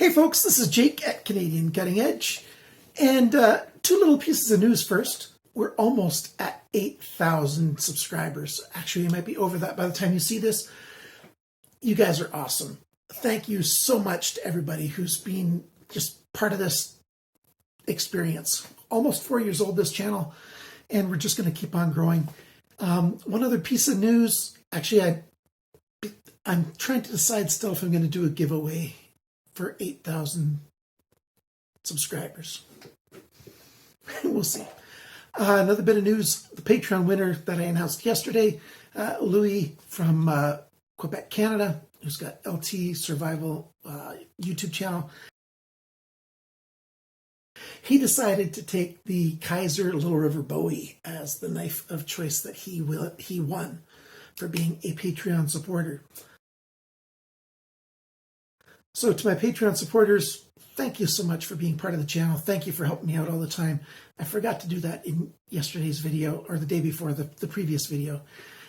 Hey folks, this is Jake at Canadian Cutting Edge, and two little pieces of news first. We're almost at 8,000 subscribers. Actually, you might be over that by the time you see this. You guys are awesome. Thank you so much to everybody who's been just part of this experience. Almost 4 years old, this channel, and we're just going to keep on growing. One other piece of news, actually, I'm trying to decide still if I'm going to do a giveaway for 8,000 subscribers. We'll see. Another bit of news, the Patreon winner that I announced yesterday, Louis from Quebec, Canada, who's got LT Survival YouTube channel. He decided to take the Kaiser Little River Bowie as the knife of choice that he won for being a Patreon supporter. So to my Patreon supporters, thank you so much for being part of the channel. Thank you for helping me out all the time. I forgot to do that in yesterday's video, or the day before, the previous video.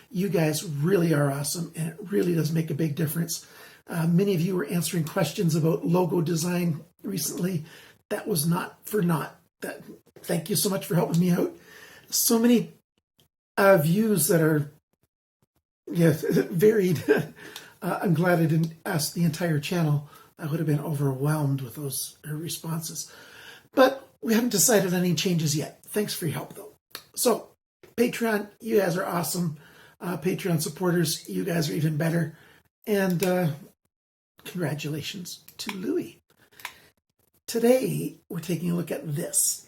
You guys really are awesome, and it really does make a big difference. Many of you were answering questions about logo design recently. That was not for naught. Thank you so much for helping me out. So many views that are varied. I'm glad I didn't ask the entire channel. I would have been overwhelmed with those responses. But we haven't decided any changes yet. Thanks for your help, though. So, Patreon, you guys are awesome. Patreon supporters, you guys are even better. And congratulations to Louis. Today, we're taking a look at this.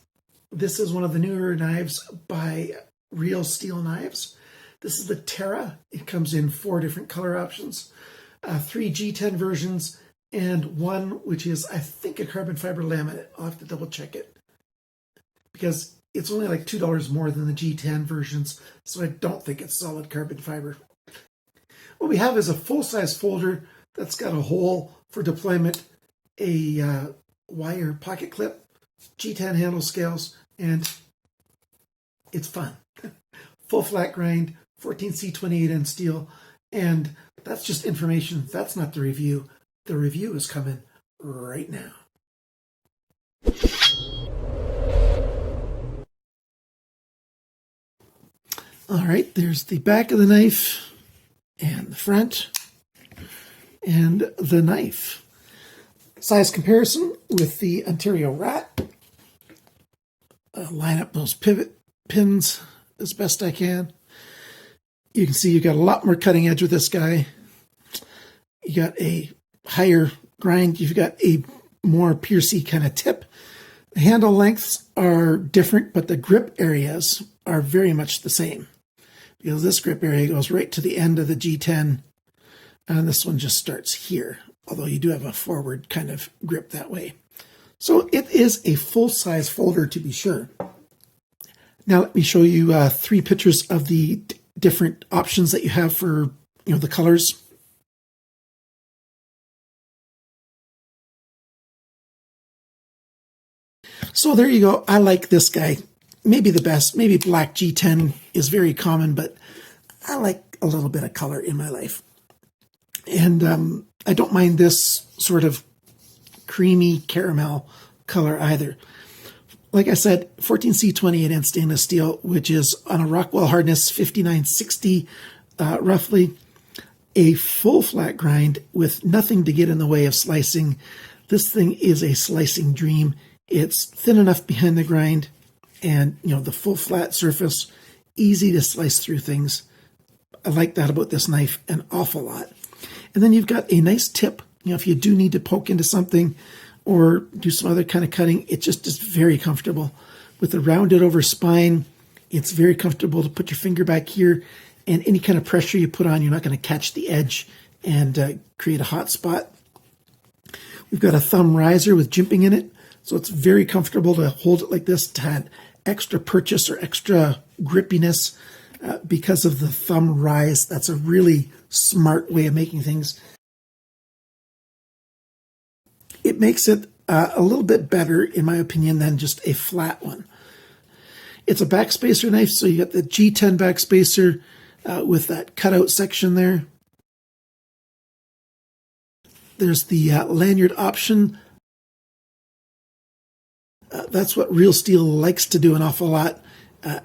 This is one of the newer knives by Real Steel Knives. This is the Terra. It comes in 4 different color options, 3 G10 versions, and one which is, I think, a carbon fiber laminate. I'll have to double check it because it's only like $2 more than the G10 versions, so I don't think it's solid carbon fiber. What we have is a full-size folder that's got a hole for deployment, a wire pocket clip, G10 handle scales, and it's fun. Full flat grind, 14C28N steel, and that's just information. That's not the review. The review is coming right now. All right, there's the back of the knife and the front and the knife. Size comparison with the Ontario Rat. Line up those pivot pins as best I can. You can see you got a lot more cutting edge with this guy. You got a higher grind. You've got a more piercy kind of tip. The handle lengths are different, but the grip areas are very much the same. Because this grip area goes right to the end of the G10, and this one just starts here, although you do have a forward kind of grip that way. So it is a full-size folder, to be sure. Now let me show you 3 pictures of the different options that you have for the colors. So there you go. I like this guy. Maybe the best. Maybe black G10 is very common, but I like a little bit of color in my life. And I don't mind this sort of creamy caramel color either. Like I said, 14C28N stainless steel, which is on a Rockwell hardness 5960 roughly. A full flat grind with nothing to get in the way of slicing. This thing is a slicing dream. It's thin enough behind the grind, and the full flat surface, easy to slice through things. I like that about this knife an awful lot. And then you've got a nice tip. If you do need to poke into something or do some other kind of cutting, it just is very comfortable. With a rounded over spine, it's very comfortable to put your finger back here, and any kind of pressure you put on, you're not going to catch the edge and create a hot spot. We've got a thumb riser with jimping in it, so it's very comfortable to hold it like this to add extra purchase or extra grippiness because of the thumb rise. That's a really smart way of making things. It makes it a little bit better, in my opinion, than just a flat one. It's a backspacer knife, so you got the G10 backspacer with that cutout section there. There's the lanyard option That's what real steel likes to do an awful lot,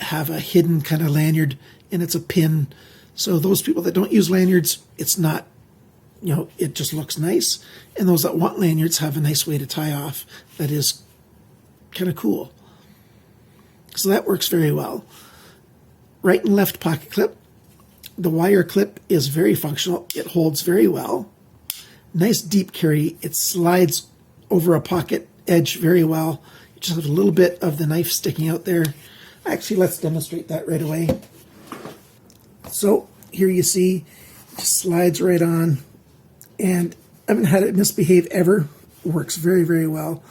have a hidden kind of lanyard, and it's a pin. So those people that don't use lanyards, it's not, it just looks nice. And those that want lanyards have a nice way to tie off that is kind of cool. So that works very well. Right and left pocket clip. The wire clip is very functional. It holds very well. Nice deep carry. It slides over a pocket edge very well. You just have a little bit of the knife sticking out there. Actually, let's demonstrate that right away. So here you see, it just slides right on, and I haven't had it misbehave ever. Works very, very well.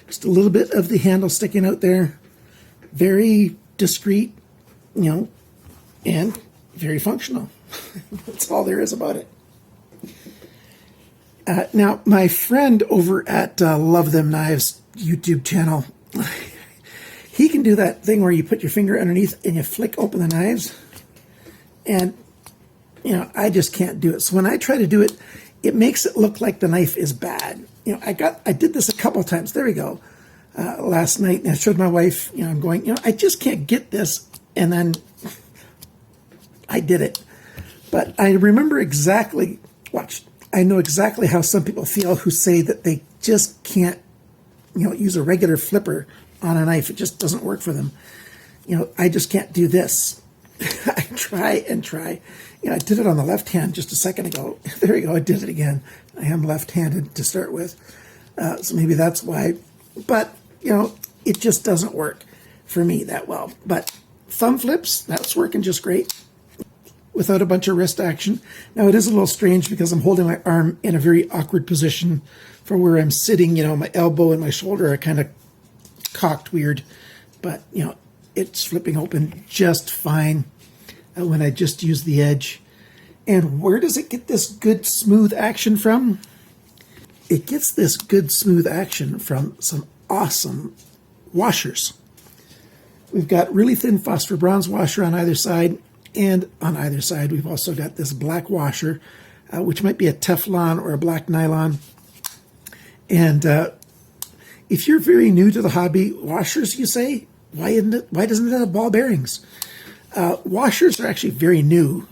Just a little bit of the handle sticking out there. Very discreet, and very functional. That's all there is about it. Now, my friend over at Love Them Knives YouTube channel, he can do that thing where you put your finger underneath and you flick open the knives. And, I just can't do it. So when I try to do it, it makes it look like the knife is bad. I did this a couple of times. There we go. Last night, and I showed my wife, I'm going, I just can't get this. And then I did it. But I remember exactly, I know exactly how some people feel who say that they just can't, use a regular flipper on a knife. It just doesn't work for them. I just can't do this. I try and try. I did it on the left hand just a second ago. There you go. I did it again. I am left-handed to start with. So maybe that's why. But, it just doesn't work for me that well. But thumb flips, that's working just great without a bunch of wrist action. Now, it is a little strange because I'm holding my arm in a very awkward position for where I'm sitting. My elbow and my shoulder are kind of cocked weird. But, it's flipping open just fine when I just use the edge. And where does it get this good smooth action from? It gets this good smooth action from some awesome washers. We've got really thin phosphor bronze washer on either side, and on either side we've also got this black washer, which might be a Teflon or a black nylon. And if you're very new to the hobby, washers, you say, why doesn't it have ball bearings? Washers are actually very new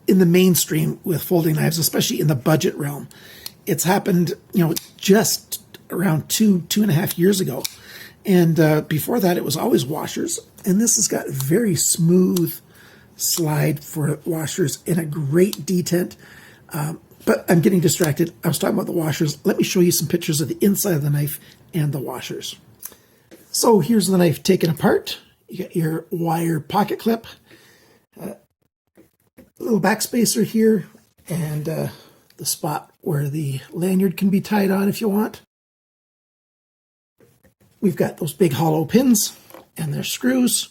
in the mainstream with folding knives, especially in the budget realm. It's happened, just around 2.5 years ago. And before that, it was always washers. And this has got very smooth slide for washers and a great detent. But I'm getting distracted. I was talking about the washers. Let me show you some pictures of the inside of the knife and the washers. So here's the knife taken apart. You got your wire pocket clip, little backspacer here, and the spot where the lanyard can be tied on if you want. We've got those big hollow pins and their screws.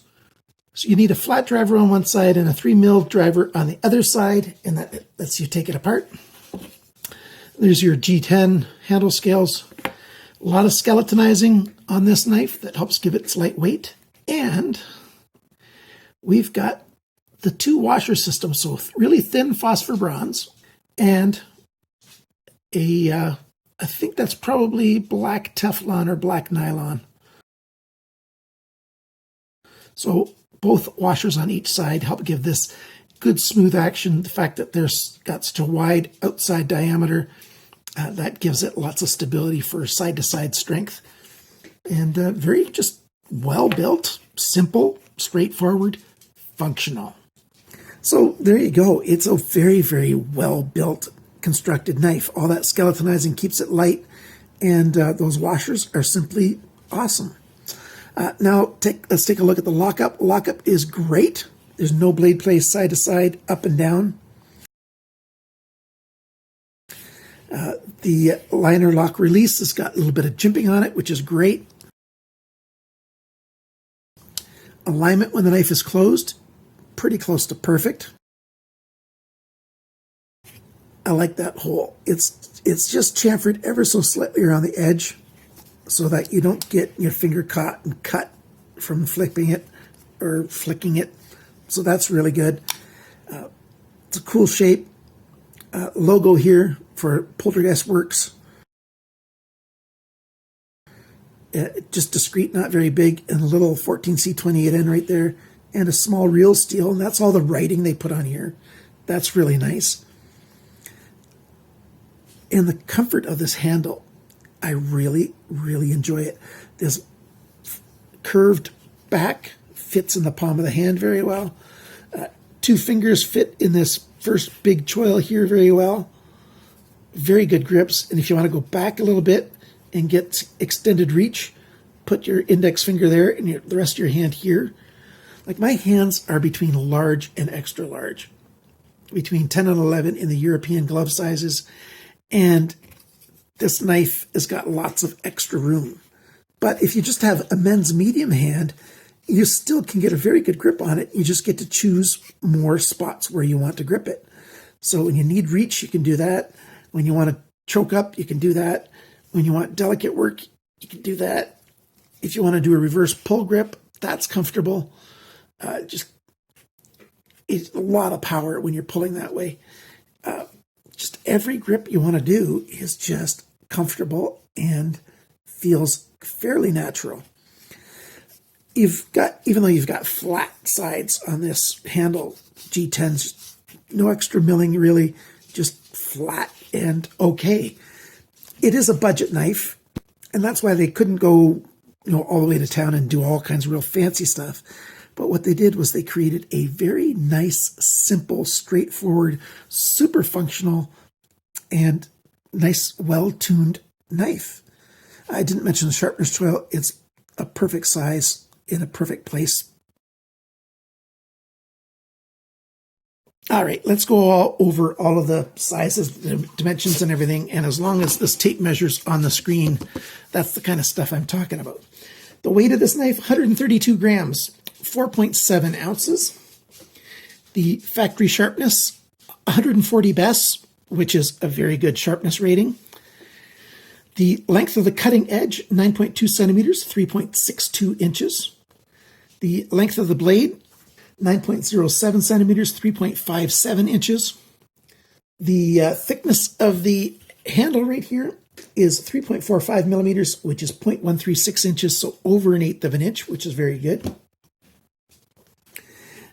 So you need a flat driver on one side and a 3mm driver on the other side, and that lets you take it apart. There's your G10 handle scales. A lot of skeletonizing on this knife that helps give it its lightweight. And we've got the two washer systems, so really thin phosphor bronze and I think that's probably black Teflon or black nylon. So both washers on each side help give this good smooth action. The fact that there's got such a wide outside diameter, that gives it lots of stability for side-to-side strength. And very just well-built, simple, straightforward, functional. So there you go. It's a very, very well-built, constructed knife. All that skeletonizing keeps it light, and those washers are simply awesome. Now, let's take a look at the lockup. Lockup is great. There's no blade place side to side, up and down. The liner lock release has got a little bit of jimping on it, which is great. Alignment when the knife is closed, pretty close to perfect. I like that hole. It's just chamfered ever so slightly around the edge so that you don't get your finger caught and cut from flipping it or flicking it. So that's really good. It's a cool shape. Logo here for Poltergeist Works. just discreet, not very big, and a little 14C28N right there, and a small real steel, and that's all the writing they put on here. That's really nice. And the comfort of this handle, I really, really enjoy it. This curved back fits in the palm of the hand very well. 2 fingers fit in this first big choil here very well. Very good grips. And if you want to go back a little bit and get extended reach, put your index finger there and the rest of your hand here. Like, my hands are between large and extra large, between 10 and 11 in the European glove sizes. And this knife has got lots of extra room. But if you just have a men's medium hand, you still can get a very good grip on it. You just get to choose more spots where you want to grip it. So when you need reach, you can do that. When you want to choke up, you can do that. When you want delicate work, you can do that. If you want to do a reverse pull grip, that's comfortable. Just it's a lot of power when you're pulling that way. Just every grip you want to do is just comfortable and feels fairly natural. Even though you've got flat sides on this handle, G10s, no extra milling really, just flat and okay. It is a budget knife, and that's why they couldn't go, all the way to town and do all kinds of real fancy stuff. But what they did was they created a very nice, simple, straightforward, super functional, and nice, well-tuned knife. I didn't mention the sharpener's choil. It's a perfect size in a perfect place. All right, let's go over all of the sizes, the dimensions and everything. And as long as this tape measures on the screen, that's the kind of stuff I'm talking about. The weight of this knife, 132 grams, 4.7 ounces. The factory sharpness, 140 best, which is a very good sharpness rating. The length of the cutting edge, 9.2 centimeters, 3.62 inches. The length of the blade, 9.07 centimeters, 3.57 inches. The thickness of the handle right here is 3.45 millimeters, which is 0.136 inches, so over 1/8 of an inch, which is very good.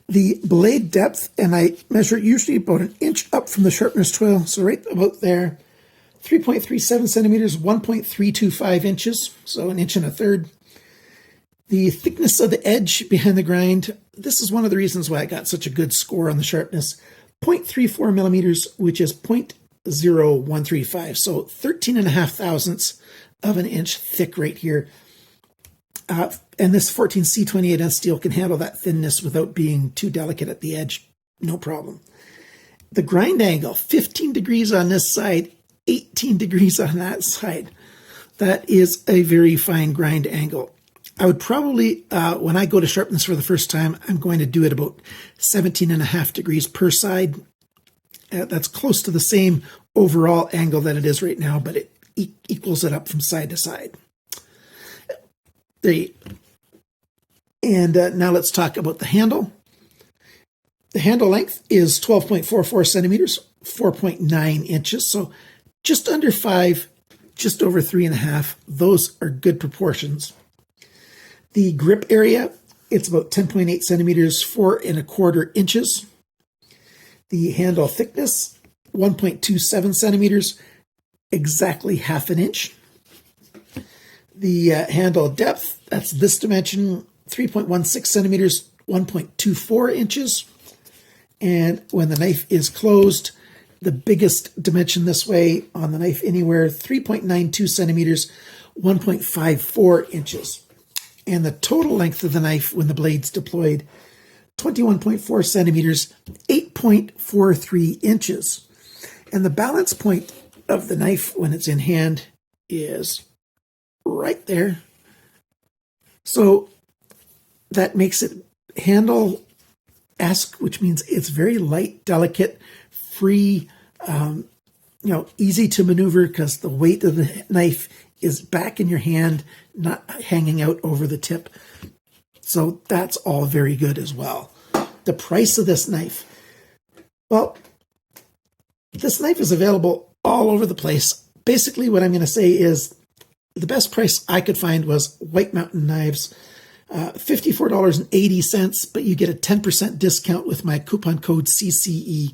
The blade depth, and I measure it usually about 1 inch up from the sharpener's choil, so right about there, 3.37 centimeters, 1.325 inches, so 1 1/3 inches. The thickness of the edge behind the grind, this is one of the reasons why I got such a good score on the sharpness, 0.34 millimeters, which is 0.0135, so 13.5 thousandths of an inch thick right here. And this 14C28N steel can handle that thinness without being too delicate at the edge, no problem. The grind angle, 15 degrees on this side, 18 degrees on that side. That is a very fine grind angle. I would probably, when I go to sharpen this for the first time, I'm going to do it about 17.5 degrees per side. That's close to the same overall angle that it is right now, but it equals it up from side to side. There you go. And now let's talk about the handle. The handle length is 12.44 centimeters, 4.9 inches, so just under 5, just over 3.5. Those are good proportions. The grip area, it's about 10.8 centimeters, 4.25 inches. The handle thickness, 1.27 centimeters, exactly 1/2 inch. The handle depth, that's this dimension, 3.16 centimeters, 1.24 inches. And when the knife is closed, the biggest dimension this way on the knife anywhere, 3.92 centimeters, 1.54 inches. And the total length of the knife when the blade's deployed, 21.4 centimeters, 8.43 inches. And the balance point of the knife when it's in hand is right there. So that makes it handle-esque, which means it's very light, delicate, free, easy to maneuver because the weight of the knife is back in your hand, not hanging out over the tip. So that's all very good as well. The price of this knife. Well, this knife is available all over the place. Basically, what I'm going to say is the best price I could find was White Mountain knives, $54.80, but you get a 10% discount with my coupon code CCE,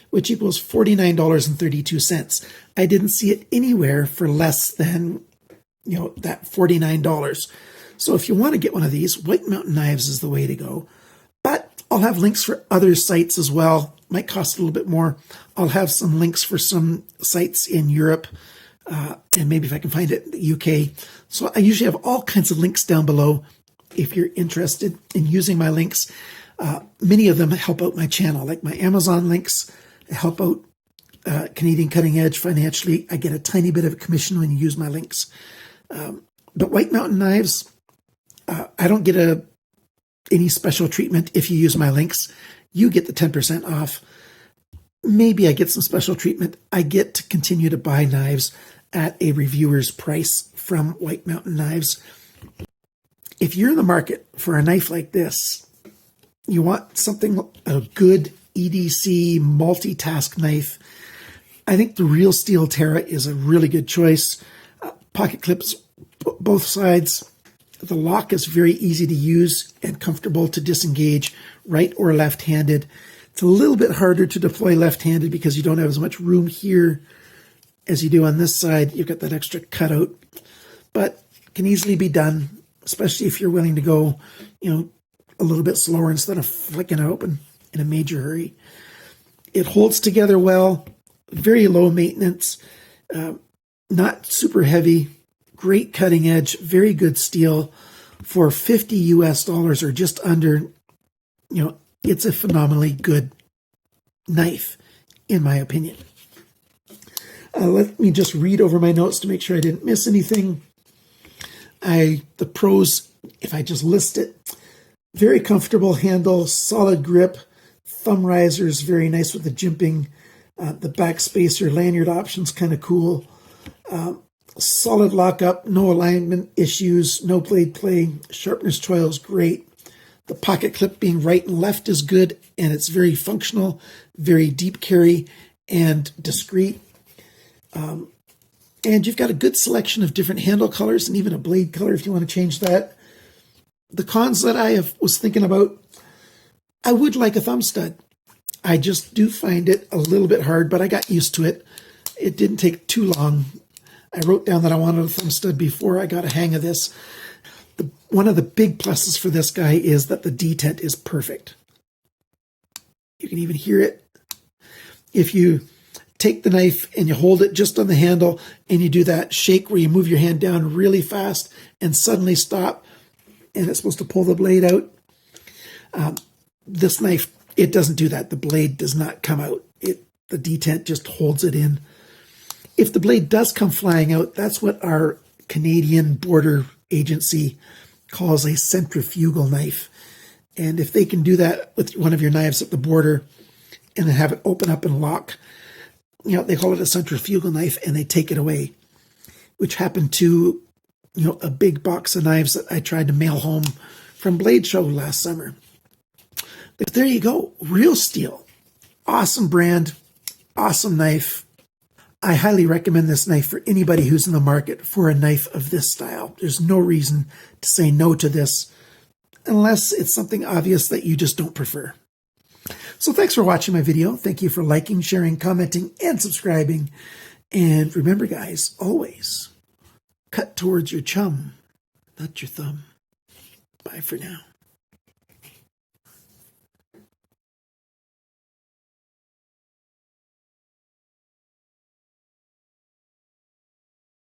which equals $49.32. I didn't see it anywhere for less than, that $49. So if you want to get one of these, White Mountain knives is the way to go. But I'll have links for other sites as well. Might cost a little bit more. I'll have some links for some sites in Europe, and maybe if I can find it in the UK. So I usually have all kinds of links down below if you're interested in using my links. Many of them help out my channel, like my Amazon links help out Canadian Cutting Edge financially. I get a tiny bit of a commission when you use my links. But White Mountain knives, I don't get any special treatment if you use my links. You get the 10% off. Maybe I get some special treatment. I get to continue to buy knives at a reviewer's price from White Mountain Knives. If you're in the market for a knife like this, you want something, a good EDC multitask knife, I think the Real Steel Terra is a really good choice. Pocket clips, both sides. The lock is very easy to use and comfortable to disengage, right or left-handed. It's a little bit harder to deploy left-handed because you don't have as much room here as you do on this side. You've got that extra cutout, but can easily be done, especially if you're willing to go, a little bit slower instead of flicking it open in a major hurry. It holds together well, very low maintenance, not super heavy, great cutting edge, very good steel. For $50 US or just under, it's a phenomenally good knife, in my opinion. Let me just read over my notes to make sure I didn't miss anything. The pros, if I just list it, very comfortable handle, solid grip, thumb risers, very nice with the jimping, the back spacer, lanyard options, kind of cool. Solid lockup, no alignment issues, no blade play, sharpness choil is great. The pocket clip being right and left is good, and it's very functional, very deep carry, and discreet. And you've got a good selection of different handle colors and even a blade color if you want to change that. The cons that I was thinking about, I would like a thumb stud. I just do find it a little bit hard, but I got used to it. It didn't take too long. I wrote down that I wanted a thumb stud before I got a hang of this. One of the big pluses for this guy is that the detent is perfect. You can even hear it. If you take the knife and you hold it just on the handle and you do that shake where you move your hand down really fast and suddenly stop, and it's supposed to pull the blade out. This knife, it doesn't do that. The blade does not come out. The detent just holds it in. If the blade does come flying out, that's what our Canadian border agency calls a centrifugal knife. And if they can do that with one of your knives at the border and then have it open up and lock, they call it a centrifugal knife, and they take it away, which happened to, a big box of knives that I tried to mail home from Blade Show last summer. But there you go. Real Steel. Awesome brand. Awesome knife. I highly recommend this knife for anybody who's in the market for a knife of this style. There's no reason to say no to this unless it's something obvious that you just don't prefer. So thanks for watching my video. Thank you for liking, sharing, commenting, and subscribing. And remember, guys, always cut towards your chum, not your thumb. Bye for now.